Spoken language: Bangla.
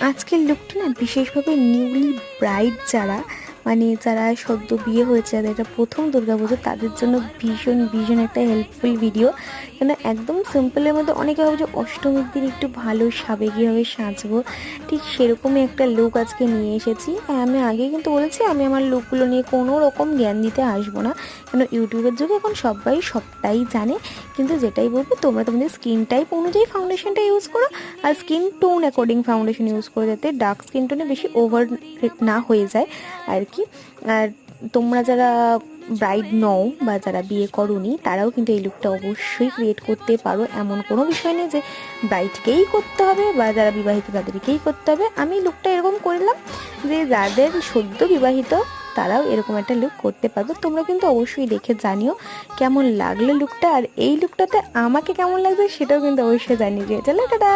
আজকের লুকটা না বিশেষভাবে নিউলি ব্রাইড যারা, মানে যারা সদ্য বিয়ে হয়েছে, যাদের এটা প্রথম দুর্গাপুজো, তাদের জন্য ভীষণ ভীষণ একটা হেল্পফুল ভিডিও। কেন একদম সিম্পলের মধ্যে অনেকে ভাবে যে অষ্টমীর দিন একটু ভালো সাবেগীভাবে সাজবো, ঠিক সেরকমই একটা লুক আজকে নিয়ে এসেছি। হ্যাঁ, আমি আগে কিন্তু বলেছি আমি আমার লুকগুলো নিয়ে কোনো রকম জ্ঞান দিতে আসবো না, কেন ইউটিউবের যুগে এখন সবাই সবটাই জানে। কিন্তু যেটাই বলবো, তোমরা তোমাদের স্কিন টাইপ অনুযায়ী ফাউন্ডেশনটা ইউজ করো, আর skin tone according foundation use করে, যাতে ডার্ক স্কিন টোনে বেশি ওভার না হয়ে যায় আর কি। আর তোমরা যারা ব্রাইড নও বা যারা বিয়ে করোনি, তারাও কিন্তু এই লুকটা অবশ্যই ক্রিয়েট করতে পারো। এমন কোনো বিষয় নেই যে ব্রাইডকেই করতে হবে বা যারা বিবাহিত তাদেরকেই করতে হবে। আমি লুকটা এরকম করলাম যে যাদের সদ্য বিবাহিত তারাও এরকম একটা লুক করতে পারবে। তোমরা কিন্তু অবশ্যই দেখে জানিও কেমন লাগলো লুকটা, আর এই লুকটাতে আমাকে কেমন লাগছে সেটাও কিন্তু অবশ্যই জানিয়ে দিয়ে। চলো টাটা।